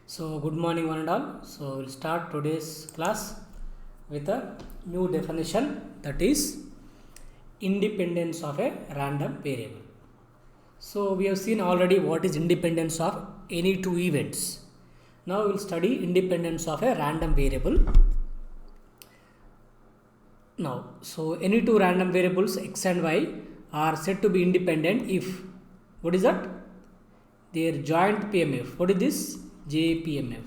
So, good morning, one and all. So, we'll start today's class with a new definition, that is independence of a random variable. So, we have seen already what is independence of any two events. Now, we'll study independence of a random variable. Now, so any two random variables x and y are said to be independent if, what is that? Their joint PMF. What is this? JPMF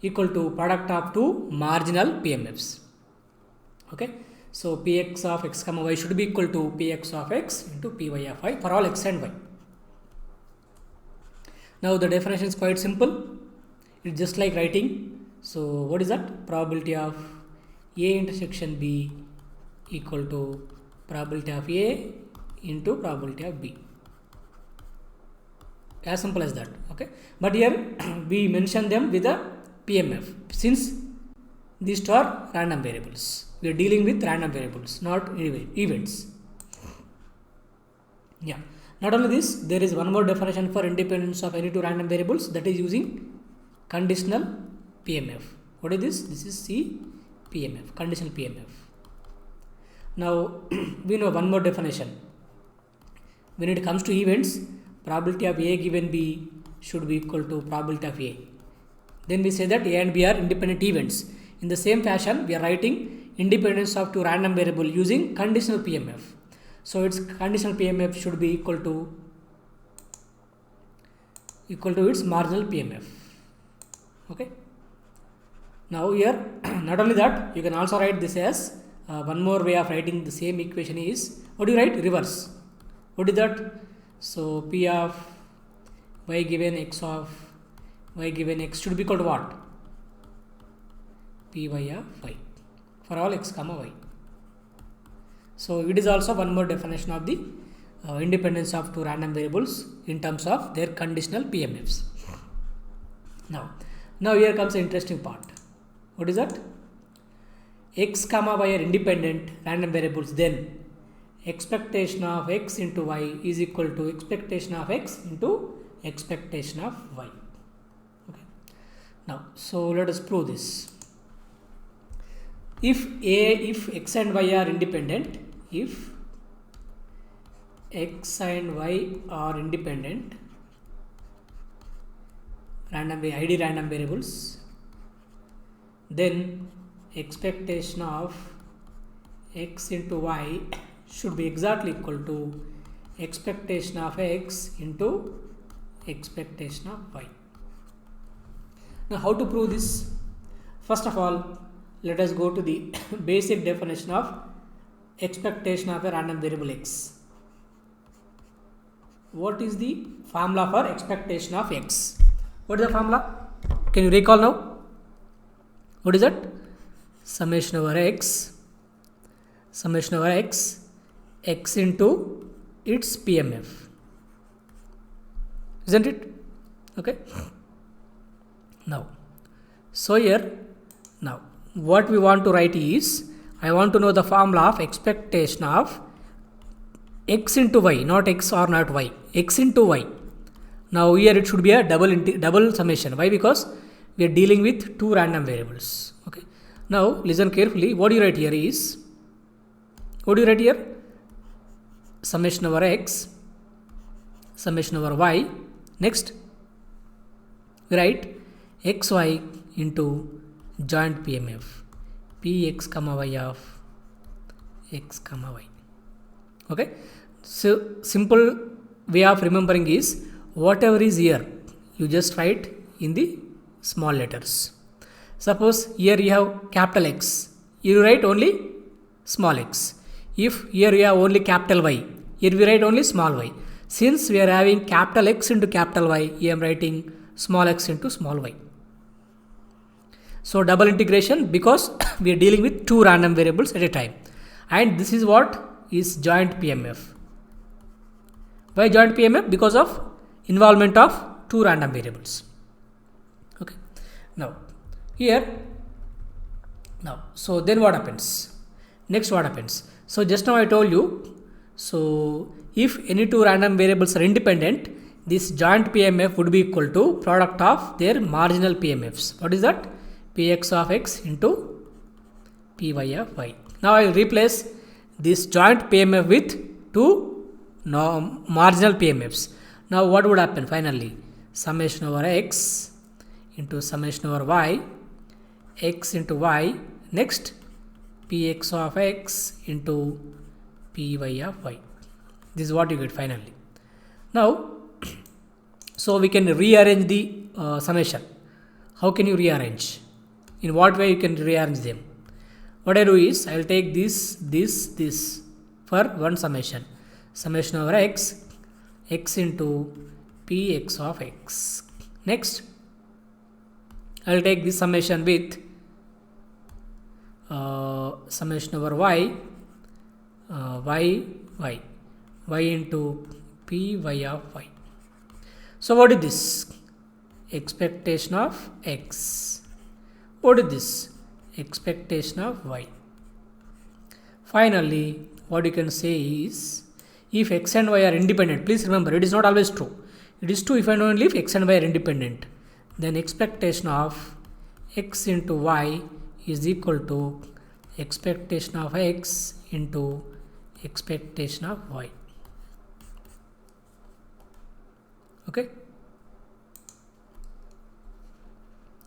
equal to product of two marginal PMFs. Okay. So Px of x comma y should be equal to Px of x into Py of y for all x and y. Now the definition is quite simple. It's just like writing. So what is that? Probability of A intersection B equal to probability of A into probability of B. As simple as that. Okay. But here we mention them with a PMF, since these two are random variables. We are dealing with random variables, not events. Yeah. Not only this, there is one more definition for independence of any two random variables, that is using conditional PMF. What is this? This is CPMF, conditional PMF. Now we know one more definition. When it comes to events, probability of A given B should be equal to probability of A. Then we say that A and B are independent events. In the same fashion, we are writing independence of two random variable using conditional PMF. So its conditional PMF should be equal to its marginal PMF. Okay. Now here, not only that, you can also write this as one more way of writing the same equation is, what do you write? Reverse. What is that? So P of y given x of y given x should be equal to what? Py of y for all x comma y. So it is also one more definition of the independence of two random variables in terms of their conditional PMFs. Now here comes the interesting part. What is that? X comma y are independent random variables, then expectation of x into y is equal to expectation of x into expectation of y. Okay. Now, so let us prove this. If x and y are independent, if x and y are independent ID random variables, then expectation of x into y should be exactly equal to expectation of x into expectation of y. Now how to prove this? First of all, let us go to the basic definition of expectation of a random variable x. What is the formula for expectation of x? What is the formula? Can you recall now? What is that? Summation over x x into its PMF, isn't it? Okay. Now, so here, now what we want to write is, I want to know the formula of expectation of x into y, not x or not y, x into y. Now here it should be a double summation. Why? Because we are dealing with two random variables. Okay. Now listen carefully. What do you write here is, what do you write here? Summation over x, summation over y. Next, we write xy into joint PMF, px comma y of x comma y. Okay. So simple way of remembering is, whatever is here, you just write in the small letters. Suppose here you have capital X, you write only small x. If here we have only capital Y, here we write only small y. Since we are having capital X into capital Y, I am writing small x into small y. So double integration, because we are dealing with two random variables at a time. And this is what is joint PMF. Why joint PMF? Because of involvement of two random variables. Okay. Now here, so then what happens? Next what happens? So just now I told you, so if any two random variables are independent, this joint PMF would be equal to product of their marginal PMFs. What is that? Px of x into Py of y. Now I will replace this joint PMF with two marginal PMFs. Now what would happen finally? Summation over x into summation over y, x into y, next Px of x into Py of y. This is what you get finally. Now, so we can rearrange the summation. How can you rearrange? In what way you can rearrange them? What I do is, I will take this for one summation. Summation over x, x into Px of x. Next, I will take this summation with summation over y, y into Py of y. So what is this? Expectation of x. What is this? Expectation of y. Finally, what you can say is, if x and y are independent, please remember it is not always true. It is true if and only if x and y are independent. Then expectation of x into y is equal to expectation of x into expectation of y. Okay.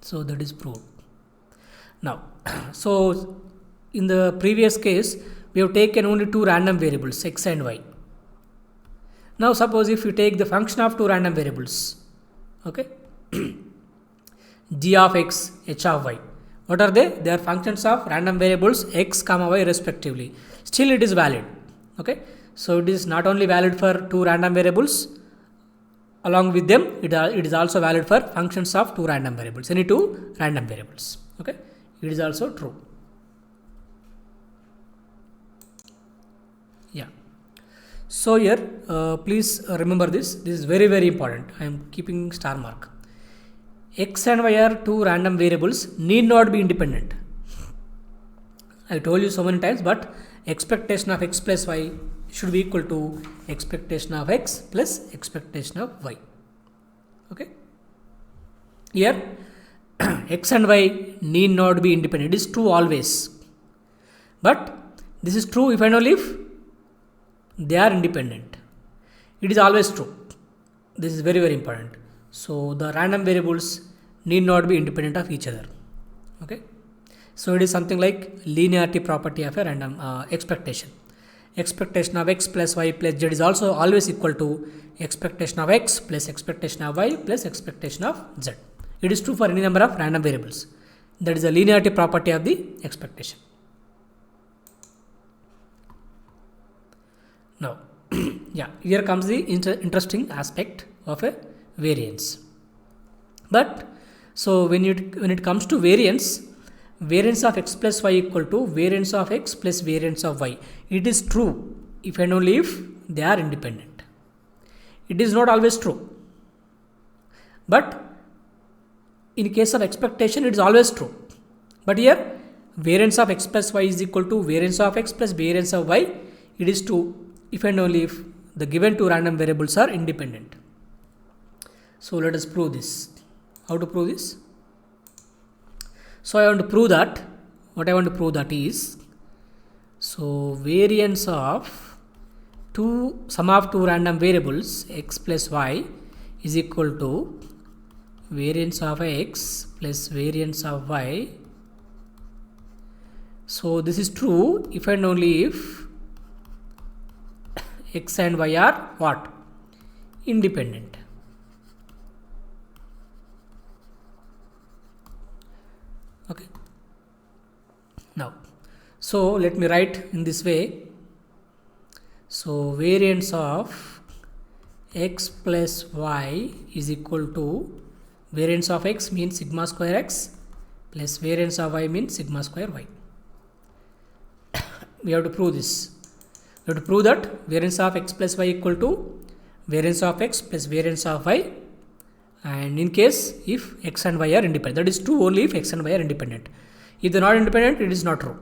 So that is proved. Now, so in the previous case, we have taken only two random variables, x and y. Now suppose if you take the function of two random variables, okay, g of x, h of y. What are they? They are functions of random variables x comma y respectively. Still it is valid. Okay. So it is not only valid for two random variables, along with them it is also valid for functions of two random variables, any two random variables. Okay. It is also true. Yeah. So here please remember this. This is very, very important. I am keeping star mark. X and y are two random variables, need not be independent. I told you so many times, but expectation of x plus y should be equal to expectation of x plus expectation of y. Okay. Here x and y need not be independent. It is true always. But this is true if and only if they are independent. It is always true. This is very, very important. So the random variables need not be independent of each other. Okay. So it is something like linearity property of a random expectation. Expectation of x plus y plus z is also always equal to expectation of x plus expectation of y plus expectation of z. It is true for any number of random variables. That is the linearity property of the expectation. Now, yeah, here comes the interesting aspect of a variance. But so when it comes to variance of x plus y equal to variance of x plus variance of y. It is true if and only if they are independent. It is not always true. But in case of expectation, it is always true. But here, variance of x plus y is equal to variance of x plus variance of y. It is true if and only if the given two random variables are independent. So let us prove this. How to prove this? So I want to prove that, what I want to prove that is, so variance of sum of two random variables x plus y is equal to variance of x plus variance of y. So this is true if and only if x and y are what? Independent. Okay. Now, so let me write in this way. So variance of x plus y is equal to variance of x means sigma square x plus variance of y means sigma square y. We have to prove this. We have to prove that variance of x plus y equal to variance of x plus variance of y, and in case if x and y are independent. That is true only if x and y are independent. If they are not independent, it is not true.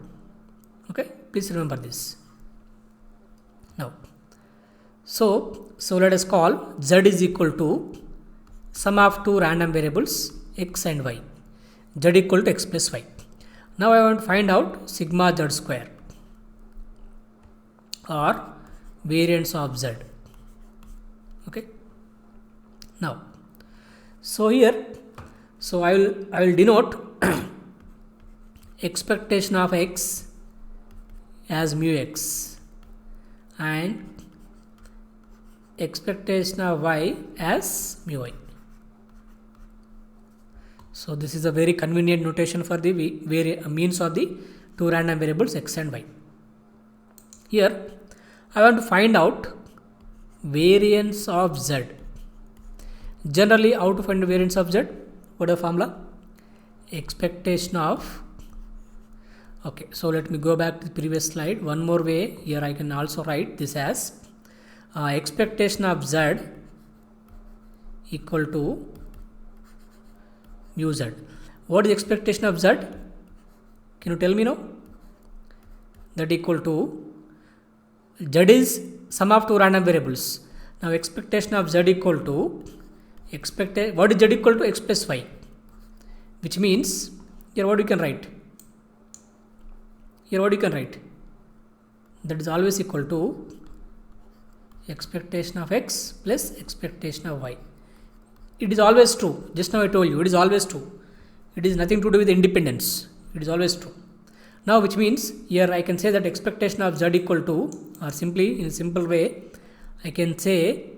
Okay, please remember this. Now, so so let us call z is equal to sum of two random variables x and y. Z equal to x plus y. Now I want to find out sigma z square or variance of z. Okay. Now, so here, so I will denote expectation of x as mu x and expectation of y as mu y. So this is a very convenient notation for the means of the two random variables x and y. Here I want to find out variance of z. Generally, how to find the variance of z? What is the formula? Expectation of, okay, so let me go back to the previous slide. One more way, here I can also write this as expectation of z equal to mu z. What is expectation of z? Can you tell me now? That equal to, z is sum of two random variables. Now expectation of z equal to what is z equal to? X plus y, which means here what you can write? Here what you can write? That is always equal to expectation of x plus expectation of y. It is always true. Just now I told you it is always true. It is nothing to do with independence. It is always true. Now which means here I can say that expectation of z equal to, or simply in a simple way I can say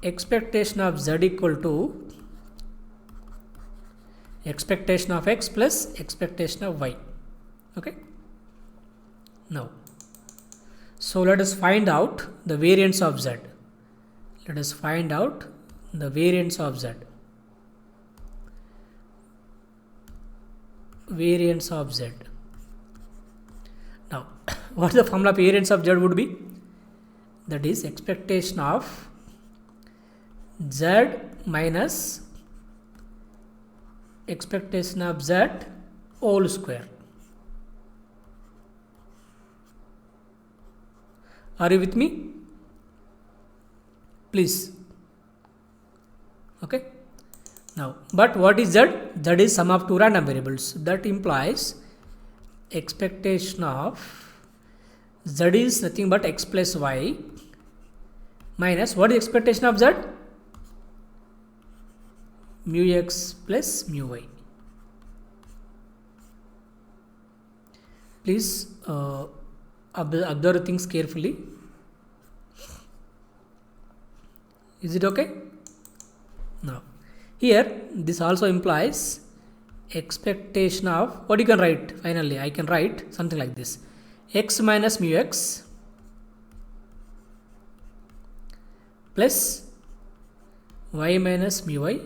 expectation of z equal to expectation of x plus expectation of y. Okay. Now, so let us find out the variance of z. Let us find out the variance of z. Variance of z. Now, what the formula of variance of z would be? That is expectation of z minus expectation of z whole square. Are you with me? Please. Okay. Now, but what is z? Z is sum of two random variables. That implies expectation of z is nothing but x plus y minus what is expectation of z? Mu x plus mu y. Please observe things carefully. Is it okay? Now, here this also implies expectation of, what you can write finally? I can write something like this: x minus mu x plus y minus mu y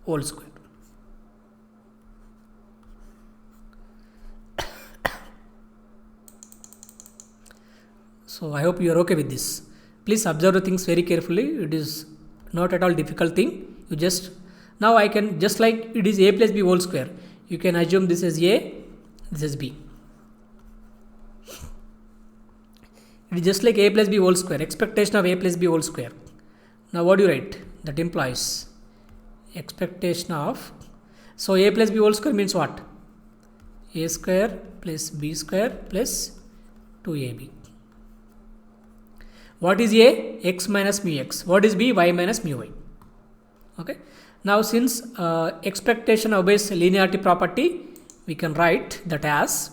whole square. So I hope you are okay with this. Please observe the things very carefully. It is not at all difficult thing. You just, now I can, just like it is a plus b whole square, you can assume this is a, this is b. It is just like a plus b whole square, expectation of a plus b whole square. Now what do you write? That implies expectation of, so a plus b whole square means what? A square plus b square plus 2ab. What is a? X minus mu x. What is b? Y minus mu y. Okay. Now since expectation obeys linearity property, we can write that as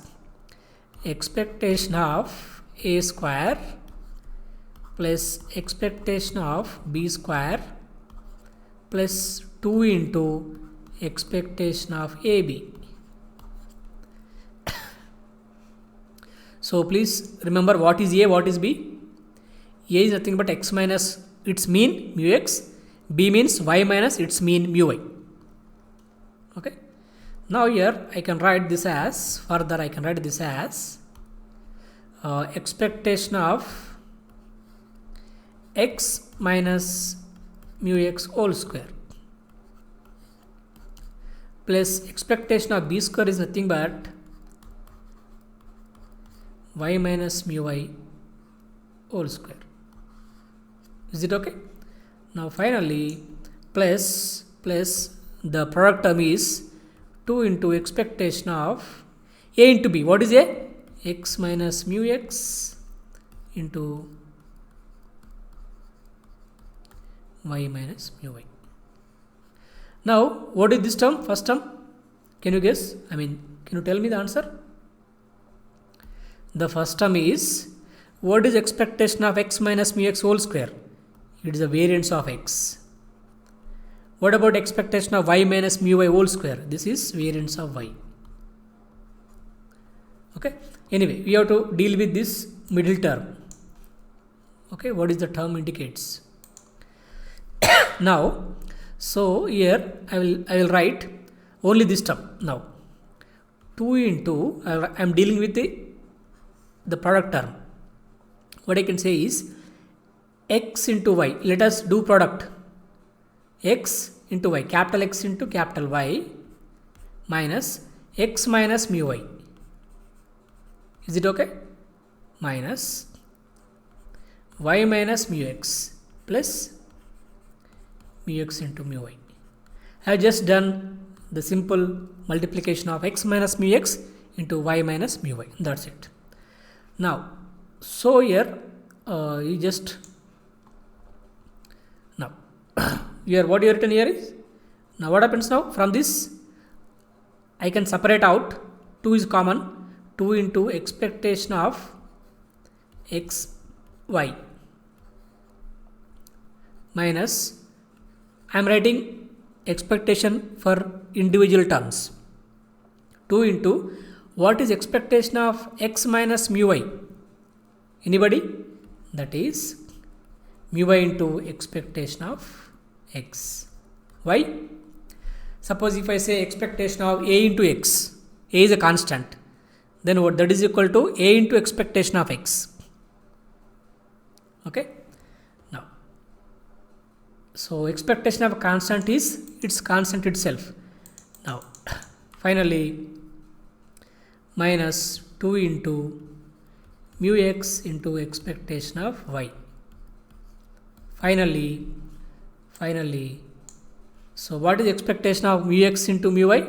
expectation of a square plus expectation of b square plus 2 into expectation of ab. So please remember what is a, what is b. A is nothing but x minus its mean mu x, b means y minus its mean mu y. Okay. Now here I can write this as, further I can write this as expectation of x minus mu x whole square plus expectation of b square is nothing but y minus mu y whole square. Is it okay? Now finally plus the product term is 2 into expectation of a into b. What is a? X minus mu x into y minus mu y. Now what is this term? First term? Can you guess? Can you tell me the answer? The first term is, what is expectation of x minus mu x whole square? It is the variance of x. What about expectation of y minus mu y whole square? This is variance of y. Okay. Anyway, we have to deal with this middle term. Okay. What is the term indicates? Now, so here I will write only this term. Now, 2 into I am dealing with the product term. What I can say is x into y. Let us do product. X into y, capital X into capital Y minus x minus mu y. Is it okay? Minus y minus mu x plus mu x into mu y. I have just done the simple multiplication of x minus mu x into y minus mu y. That's it. Now, so here you just now here what you written here is, now what happens now? From this I can separate out. 2 is common. 2 into expectation of x y minus, I am writing expectation for individual terms. 2 into what is expectation of x minus mu y? Anybody? That is mu y into expectation of x. Why? Suppose if I say expectation of a into x, a is a constant, then what? That is equal to a into expectation of x. Okay. Now, so expectation of a constant is its constant itself. Now, finally, minus 2 into mu x into expectation of y. Finally, so what is expectation of mu x into mu y?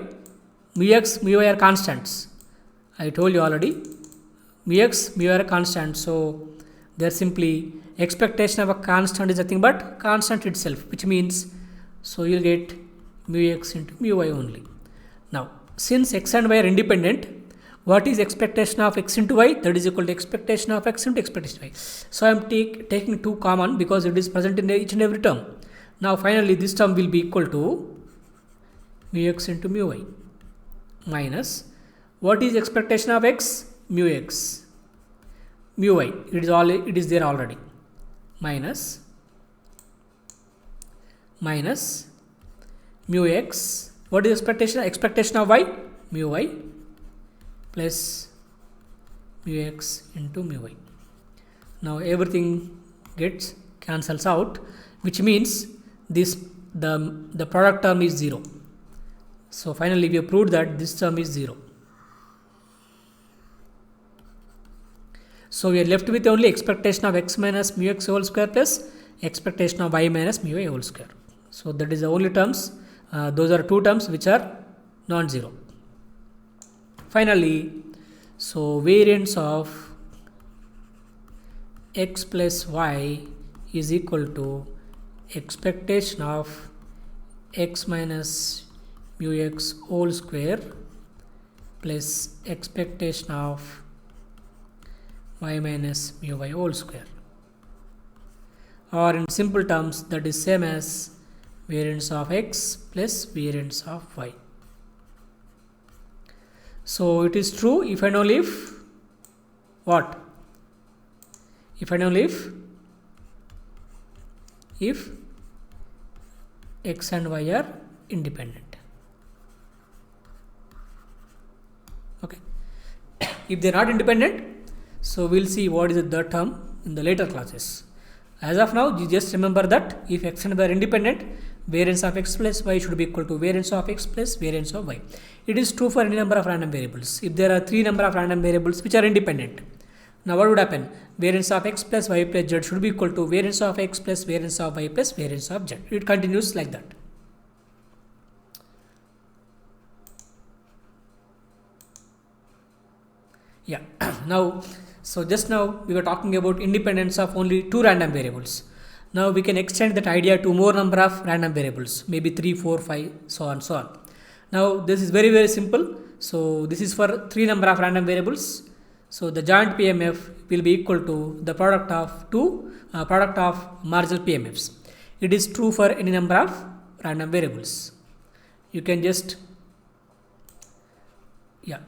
Mu x, mu y are constants. I told you already. Mu x, mu y are constant. So there simply expectation of a constant is nothing but constant itself, which means so you'll get mu x into mu y only. Now, since x and y are independent, what is expectation of x into y? That is equal to expectation of x into expectation of y. So I am taking 2 common because it is present in each and every term. Now finally this term will be equal to mu x into mu y minus, what is expectation of x? Mu x. Mu y, it is there already. Minus mu x. What is expectation? Expectation of y? Mu y plus mu x into mu y. Now everything gets cancels out, which means the product term is 0. So finally we have proved that this term is 0. So we are left with only expectation of x minus mu x whole square plus expectation of y minus mu y whole square. So that is the only terms. Those are 2 terms which are non-zero. Finally, so variance of x plus y is equal to expectation of x minus mu x whole square plus expectation of y minus mu y whole square, or in simple terms that is same as variance of x plus variance of y. So it is true if and only if what? If and only if x and y are independent. Okay. If they are not independent, so we will see what is the third term in the later classes. As of now, you just remember that if x and y are independent, variance of x plus y should be equal to variance of x plus variance of y. It is true for any number of random variables. If there are 3 number of random variables which are independent, Now what would happen? Variance of x plus y plus z should be equal to variance of x plus variance of y plus variance of z. It continues like that. Yeah. Now, so just now we were talking about independence of only two random variables. Now we can extend that idea to more number of random variables, maybe 3, 4, 5, so on, so on. Now this is very, very simple. So this is for three number of random variables. So the joint PMF will be equal to the product of product of marginal PMFs. It is true for any number of random variables. You can just, yeah,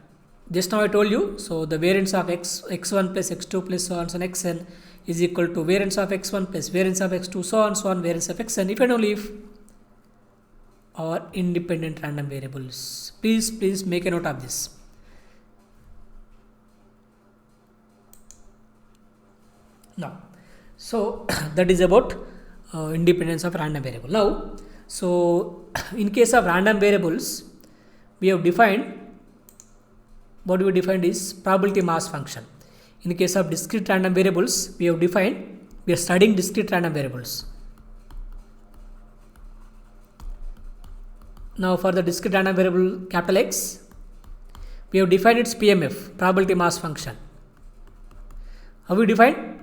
just now I told you. So the variance of x1 plus x2 plus so on xn is equal to variance of x1 plus variance of x2 so on variance of xn if and only if are independent random variables. Please make a note of this. Now, so that is about independence of random variable. Now, so in case of random variables, we have defined, what we defined is probability mass function. In the case of discrete random variables, we have defined, we are studying discrete random variables. Now for the discrete random variable capital X, we have defined its PMF, probability mass function. How we define?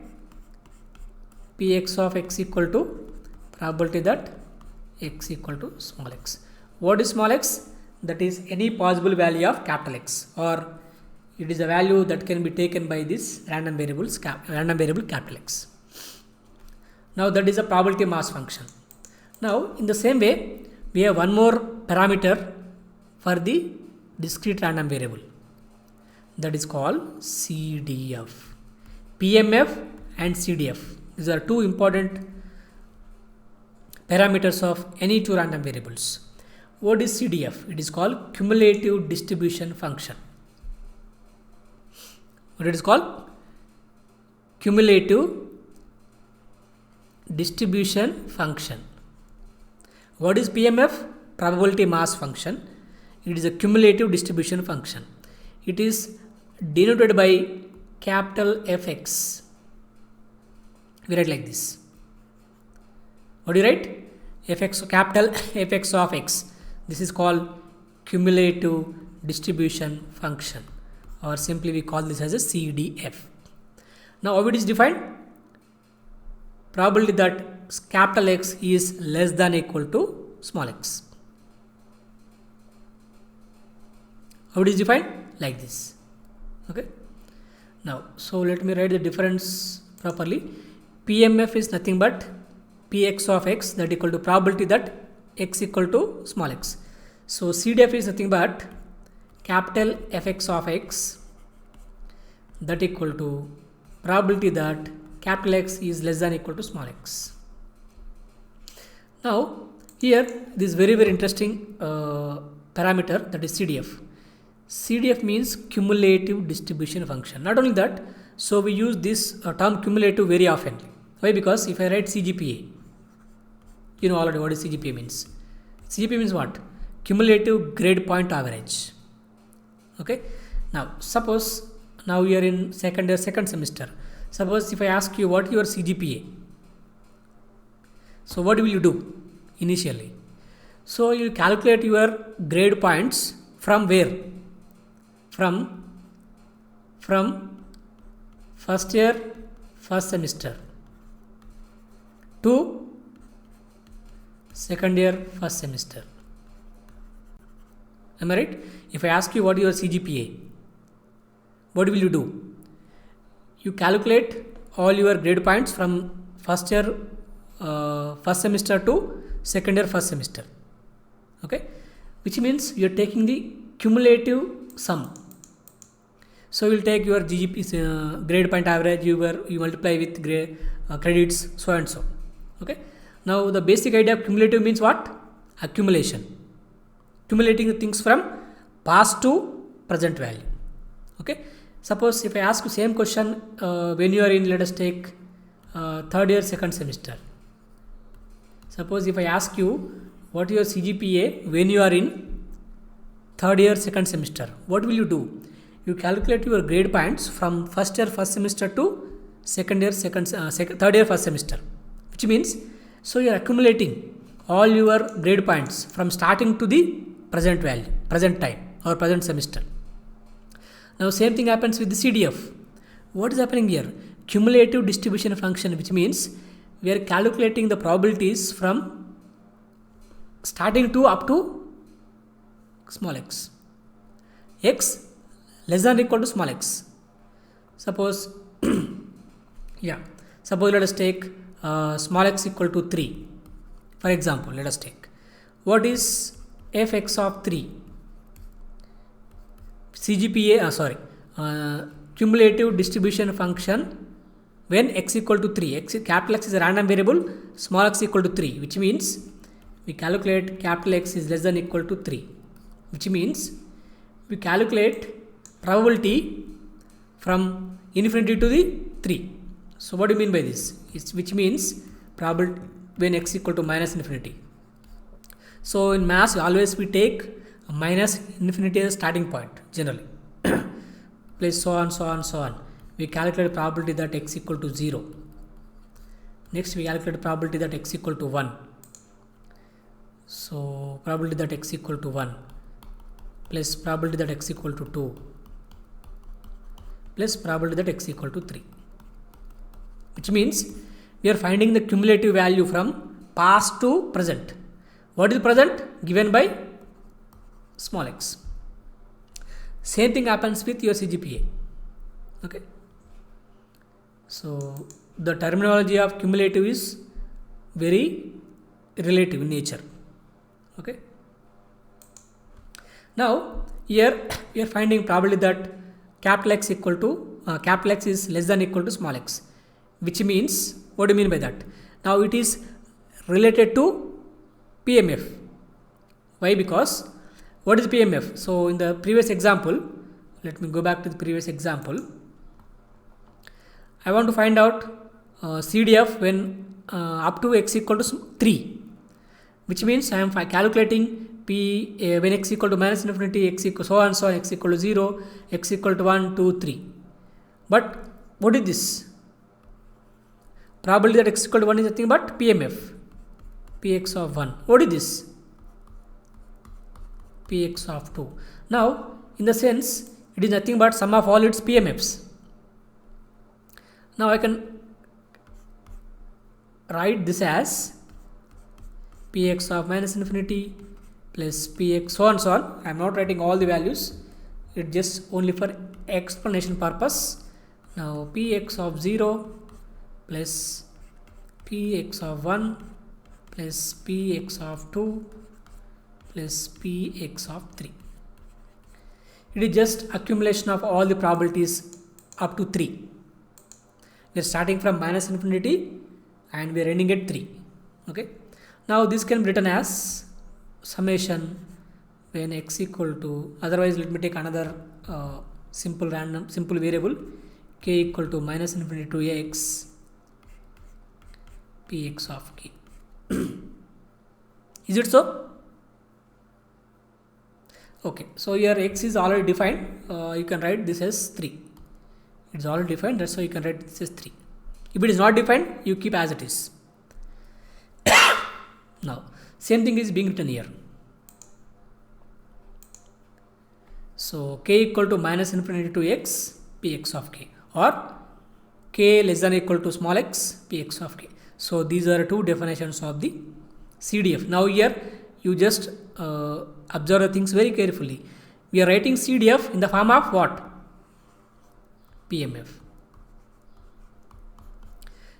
Px of x equal to probability that x equal to small x. What is small x? That is any possible value of capital X, or it is a value that can be taken by this random variable capital X. Now that is a probability mass function. Now in the same way, we have one more parameter for the discrete random variable, that is called CDF. PMF and CDF, these are two important parameters of any two random variables. What is CDF? It is called cumulative distribution function. What it is called? Cumulative distribution function. What is PMF? Probability mass function. It is a cumulative distribution function. It is denoted by capital Fx. We write like this. What do you write? Fx, capital Fx of x. This is called cumulative distribution function, or simply we call this as a CDF. Now how it is defined? Probability that capital X is less than or equal to small x. How it is defined? Like this. Okay. Now, so let me write the difference properly. PMF is nothing but Px of x that equal to probability that x equal to small x. So CDF is nothing but capital Fx of x that equal to probability that capital X is less than or equal to small x. Now here this very interesting parameter, that is CDF. CDF means cumulative distribution function. Not only that, so we use this term cumulative very often. Why? Because if I write CGPA, you know already what is CGPA means. CGPA means what? Cumulative grade point average. Okay. Now suppose now we are in second semester. Suppose if I ask you what is your CGPA, so what will you do initially? So you calculate your grade points from where? From first year, first semester to second year, first semester. Am I right? If I ask you what is your CGPA, what will you do? You calculate all your grade points from first year, first semester to second year, first semester. Okay, which means you are taking the cumulative sum. So you will take your GGP grade point average, you multiply with grade credits, so and so. Okay. Now the basic idea of cumulative means what? Accumulation. Accumulating the things from past to present value. Okay. Suppose if I ask you same question when you are in, let us take third year, second semester. Suppose if I ask you what is your CGPA when you are in third year, second semester, what will you do? you calculate your grade points from first year first semester to second year third year first semester, which means so you are accumulating all your grade points from starting to the present time or present semester. Now same thing happens with the CDF. What is happening here? Cumulative distribution function, which means we are calculating the probabilities from starting to up to small x. X less than or equal to small x. Suppose suppose let us take small x equal to 3. For example, let us take what is fx of 3? CGPA, cumulative distribution function when x equal to 3. Capital X is a random variable, small x equal to 3, which means we calculate capital X is less than or equal to 3, which means we calculate probability from infinity to the 3. So what do you mean by this? Which means probability when x equal to minus infinity. So in maths always we take a minus infinity as a starting point generally. Place so on. We calculate probability that x equal to 0. Next we calculate probability that x equal to 1. So probability that x equal to 1 plus probability that x equal to 2 plus probability that x equal to 3. Which means we are finding the cumulative value from past to present. What is present? Given by small x. Same thing happens with your CGPA. Okay. So the terminology of cumulative is very relative in nature. Okay. Now here we are finding probability that capital X equal to capital X is less than or equal to small x, which means what do you mean by that? Now it is related to PMF. Why? Because what is PMF? So in the previous example, let me go back to the previous example. I want to find out CDF when up to x equal to 3, which means I am calculating P when x equal to minus infinity, x equal so on, x equal to 0, x equal to 1, 2, 3. But what is this? Probability that x equal to 1 is nothing but PMF. Px of 1. What is this? Px of 2. Now, in the sense, it is nothing but sum of all its PMFs. Now I can write this as Px of minus infinity plus Px so on. I am not writing all the values. It just only for explanation purpose. Now Px of 0 plus Px of 1 plus Px of 2 plus Px of 3. It is just accumulation of all the probabilities up to 3. We are starting from minus infinity and we are ending at 3. Okay. Now this can be written as summation when x equal to, otherwise let me take another simple variable, k equal to minus infinity to x Px of k. Is it so? Okay, so here x is already defined. You can write this as 3. It is already defined, that's why you can write this as 3. If it is not defined, you keep as it is. Now, same thing is being written here. So, k equal to minus infinity to x, Px of k, or k less than or equal to small x, Px of k. So, these are two definitions of the CDF. Now, here you just observe the things very carefully. We are writing CDF in the form of what? PMF.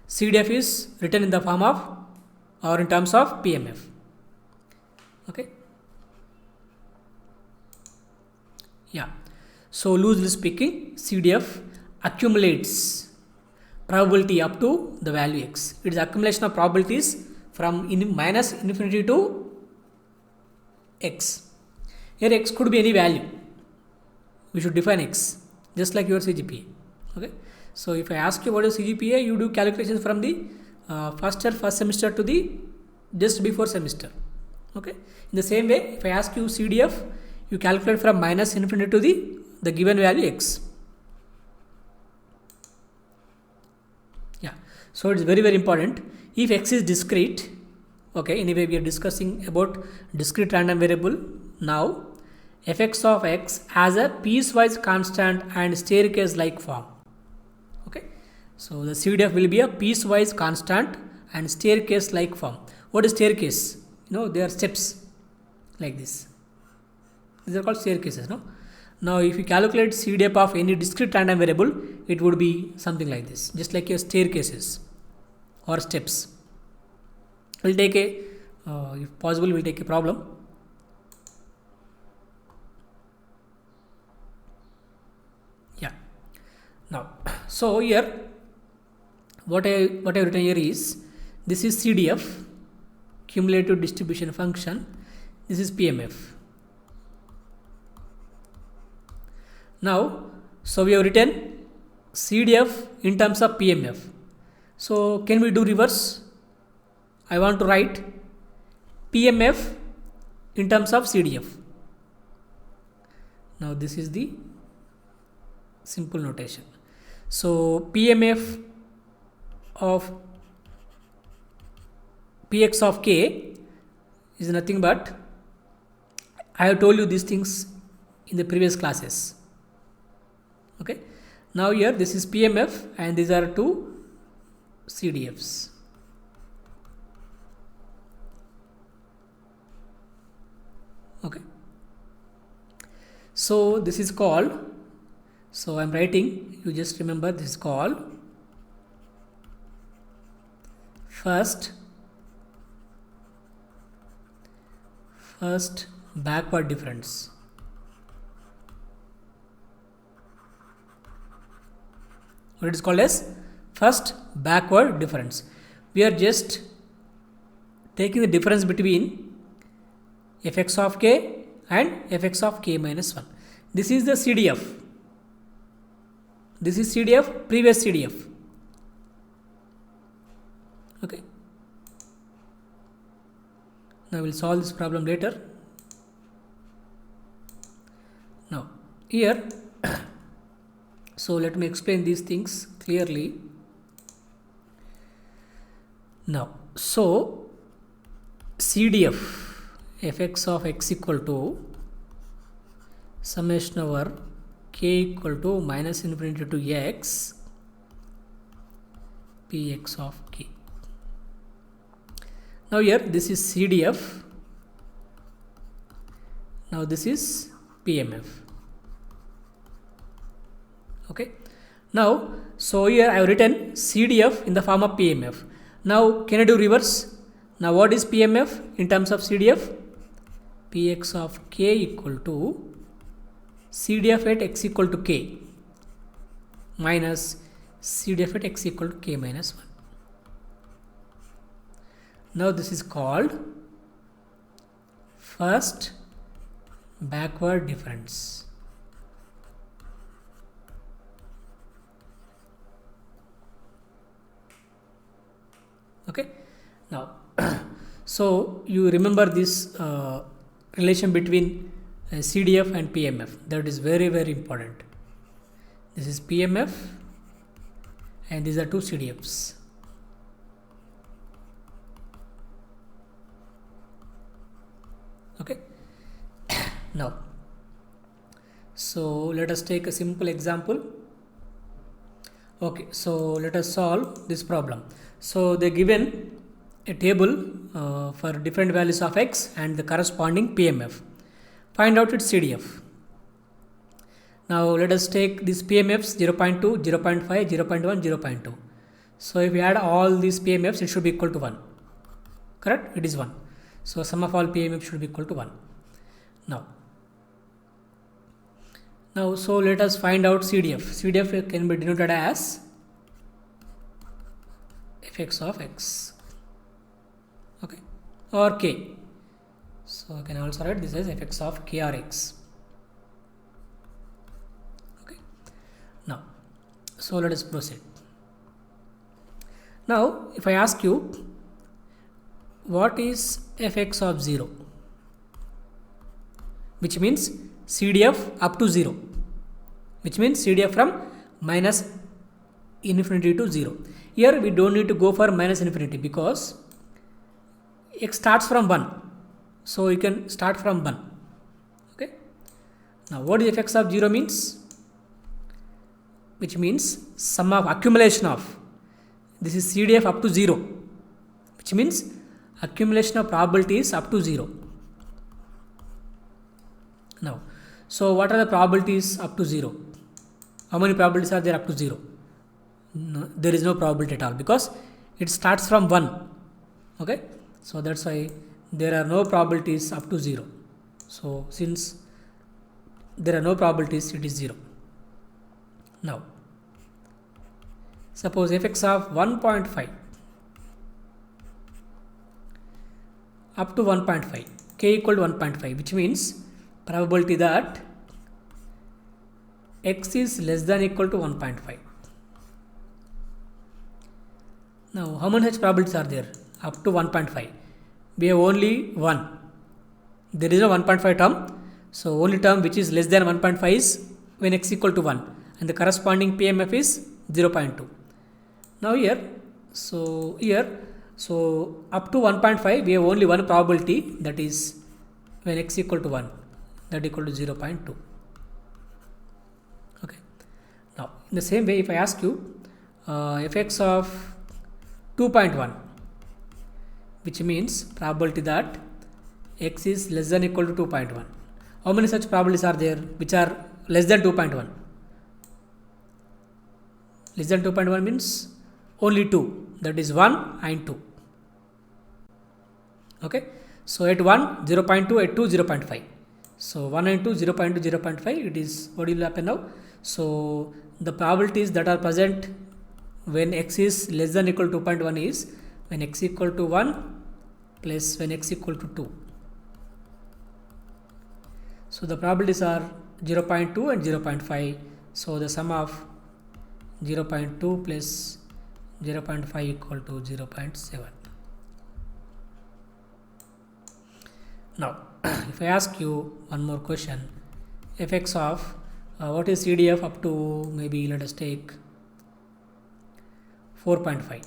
CDF is written in the form of or in terms of PMF. Okay. Yeah. So loosely speaking, CDF accumulates probability up to the value x. It is accumulation of probabilities from minus infinity to x. Here x could be any value. We should define x just like your CGPA. Okay. So if I ask you what is CGPA, you do calculations from the first semester to the just before semester. Okay. In the same way, if I ask you CDF, you calculate from minus infinity to the given value x. Yeah, so it's very very important. If x is discrete, okay, anyway we are discussing about discrete random variable now. Fx of x has a piecewise constant and staircase like form. Okay, so the CDF will be a piecewise constant and staircase like form. What is staircase? You know, they are steps like this. These are called staircases. No. Now, if you calculate CDF of any discrete random variable, it would be something like this, just like your staircases or steps. We'll take a, if possible, we'll take a problem. Yeah. Now, so here, what I have written here is, this is CDF, cumulative distribution function. This is PMF. Now, so we have written CDF in terms of PMF. So, can we do reverse? I want to write PMF in terms of CDF. Now, this is the simple notation. So, PMF of Px of k is nothing but, I have told you these things in the previous classes. Okay. Now here this is PMF and these are two CDFs. Okay. So this is called, so I am writing, you just remember this is called first backward difference. What it is called as first backward difference. We are just taking the difference between fx of k and fx of k minus 1. This is the CDF. This is CDF, previous CDF. Okay. Now we will solve this problem later. Now here, so let me explain these things clearly. Now, so CDF fx of x equal to summation over k equal to minus infinity to x px of k. Now here this is CDF. Now this is PMF. Okay. Now, so here I have written CDF in the form of PMF. Now, can I do reverse? Now, what is PMF in terms of CDF? Px of k equal to CDF at x equal to k minus CDF at x equal to k minus 1. Now, this is called first backward difference. Okay. Now, so you remember this relation between CDF and PMF. That is very very important. This is PMF and these are two CDFs. Okay. Now, so let us take a simple example. Okay, so let us solve this problem. So they given a table for different values of x and the corresponding PMF. Find out its CDF. Now let us take these PMFs 0.2, 0.5, 0.1, 0.2. So if we add all these PMFs, it should be equal to 1. Correct? It is 1. So sum of all PMF should be equal to 1. Now, so let us find out CDF. CDF can be denoted as fx of x, okay, or k. So I can also write this as fx of k or x. Okay. Now, so let us proceed. Now, if I ask you, what is fx of 0? Which means CDF up to 0. which means CDF from minus infinity to 0. Here we don't need to go for minus infinity because x starts from 1. So you can start from 1. Okay. Now what is fx of 0 means? Which means sum of accumulation of. This is CDF up to 0. Which means accumulation of probabilities up to 0. Now, so what are the probabilities up to 0? How many probabilities are there up to 0? No, there is no probability at all because it starts from 1. Okay. So that's why there are no probabilities up to 0. So since there are no probabilities, it is 0. Now, suppose fx of 1.5 up to 1.5, k equal to 1.5, which means probability that x is less than equal to 1.5. Now, how many such probabilities are there? Up to 1.5. We have only one. There is no 1.5 term. So, only term which is less than 1.5 is when x equal to 1. And the corresponding PMF is 0.2. Now, so up to 1.5 we have only one probability, that is when x equal to 1, that equal to 0.2. Okay. Now, in the same way, if I ask you fx of 2.1, which means probability that x is less than equal to 2.1. How many such probabilities are there which are less than 2.1? Less than 2.1 means only 2, that is 1 and 2. Okay. So at 1, 0.2, at 2, 0.5. So 1 and 2, 0.2, 0.5, it is what will happen now. So the probabilities that are present when x is less than equal to 2.1 is when x equal to 1 plus when x equal to 2. So the probabilities are 0.2 and 0.5. So the sum of 0.2 plus 0.5 equal to 0.7. Now, if I ask you one more question, fx of what is CDF up to, maybe let us take 4.5.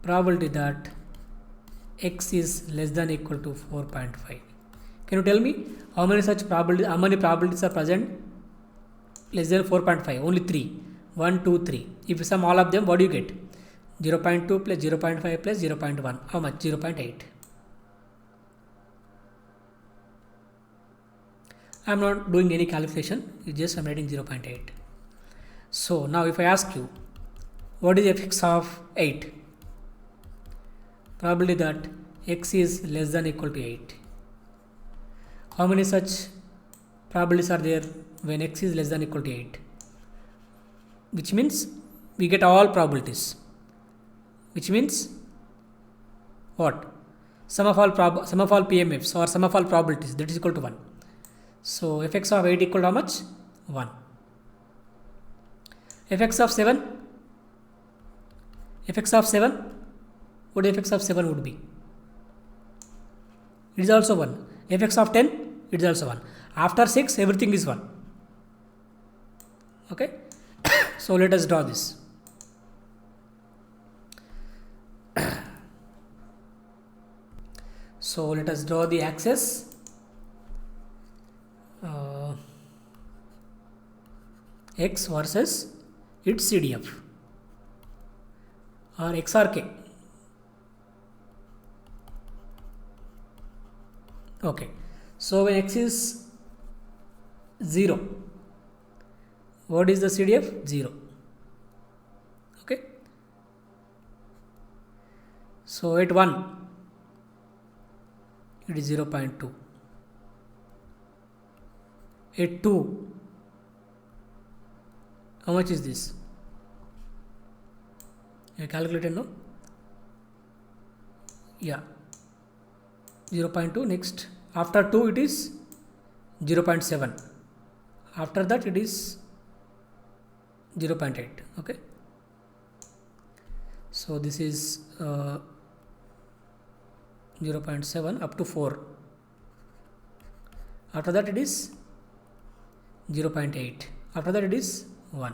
Probability that x is less than equal to 4.5. Can you tell me how many probabilities are present less than 4.5? Only 3. 1, 2, 3. If you sum all of them, what do you get? 0.2 plus 0.5 plus 0.1. How much? 0.8. I am not doing any calculation. It's just I am writing 0.8. So now if I ask you, what is fx of 8? Probability that x is less than equal to 8. How many such probabilities are there when x is less than equal to 8? Which means we get all probabilities. Which means what? Sum of all PMFs or sum of all probabilities, that is equal to 1. So fx of 8 equal to how much? 1. Fx of 7? Fx of 7? What fx of 7 would be? It is also 1. Fx of 10? It is also 1. After 6, everything is 1. Okay. So let us draw this. So let us draw the axis. X versus its CDF or x or k. Okay. So when x is 0, what is the CDF? 0. Okay. So at 1, it is 0.2. At 2, how much is this? You calculated, no? Yeah. 0.2. Next, after 2 it is 0.7. After that it is 0.8. Okay. So this is 0.7 up to 4. After that it is 0.8. After that it is 1.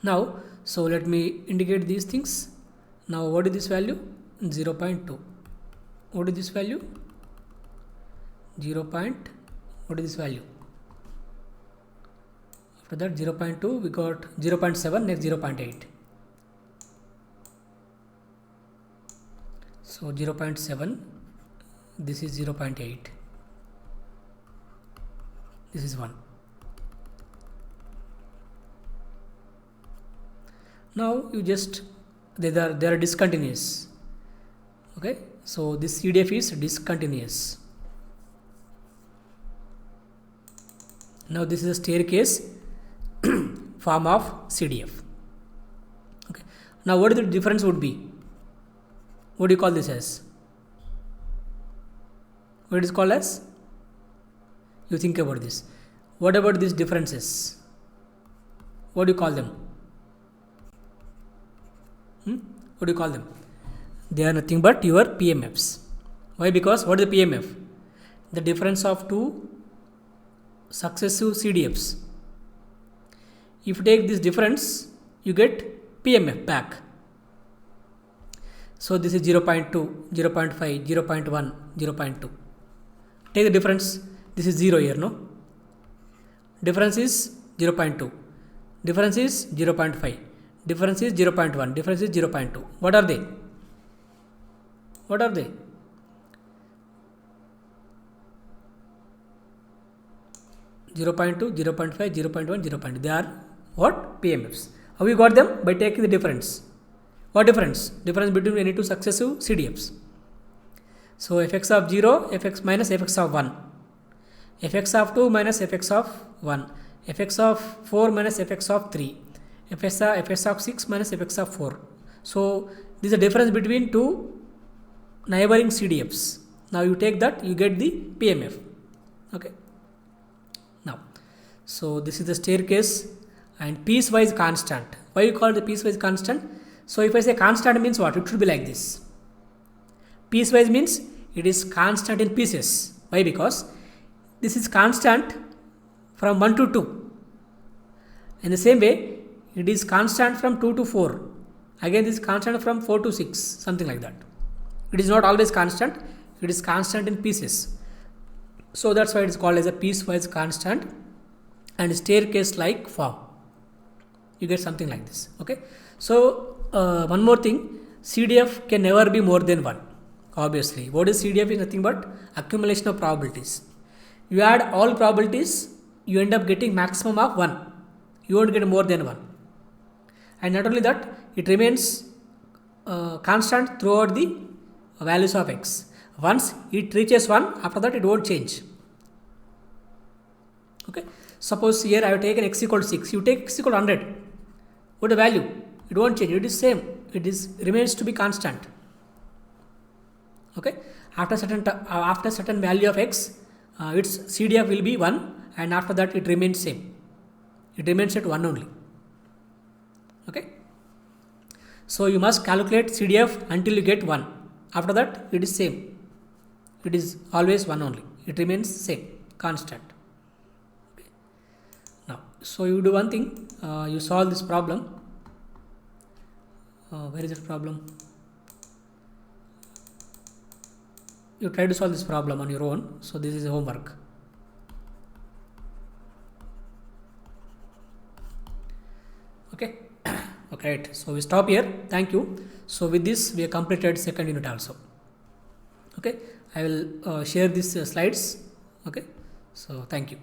Now, so let me indicate these things. Now, what is this value? 0.2. What is this value? 0. What is this value? After that 0.2 we got 0.7, next 0.8. So 0.7, this is 0.8, this is 1. Now you just, they are discontinuous. Okay, so this CDF is discontinuous. Now this is a staircase form of CDF. Okay, now what is the difference would be? What do you call this as? What it is called as? You think about this. What about these differences? What do you call them? What do you call them? They are nothing but your PMFs. Why? Because what is the PMF? The difference of two successive CDFs. If you take this difference, you get PMF back. So this is 0.2, 0.5, 0.1, 0.2. Take the difference. This is 0 here, no? Difference is 0.2. Difference is 0.5. Difference is 0.1. Difference is 0.2. What are they? What are they? Zero 0.2, 0.5, 0.1, 0.2. They are what? PMFs. How we got them? By taking the difference. What difference? Difference between any two successive CDFs. So fx of 0, fx minus fx of 1. Fx of 2 minus fx of 1. Fx of 4 minus fx of 3. Fx of 6 minus fx of 4. So this is the difference between two neighboring CDFs. Now you take that, you get the PMF. Okay. Now, so this is the staircase and piecewise constant. Why you call it the piecewise constant? So if I say constant means what? It should be like this. Piecewise means it is constant in pieces. Why? Because this is constant from 1 to 2. In the same way, it is constant from 2 to 4. Again, this is constant from 4 to 6, something like that. It is not always constant. It is constant in pieces. So that's why it is called as a piecewise constant and staircase like form. You get something like this. Okay. So one more thing, CDF can never be more than 1. Obviously, what is CDF is nothing but accumulation of probabilities. You add all probabilities, you end up getting maximum of 1. You won't get more than 1. And not only that, it remains constant throughout the values of x. Once it reaches 1, after that it won't change. Okay. Suppose here I have taken x equal to 6. You take x equal to 100. What the value? It won't change. It is same. It is remains to be constant. Okay. After certain value of x, its CDF will be 1, and after that it remains same. It remains at 1 only. Okay. So you must calculate CDF until you get 1. After that it is same. It is always 1 only. It remains same, constant. Okay. Now, so you do one thing. You solve this problem. Where is the problem? You try to solve this problem on your own. So this is a homework. Okay. Okay. Right. So we stop here. Thank you. So with this we have completed second unit also. Okay. I will share these slides. Okay. So thank you.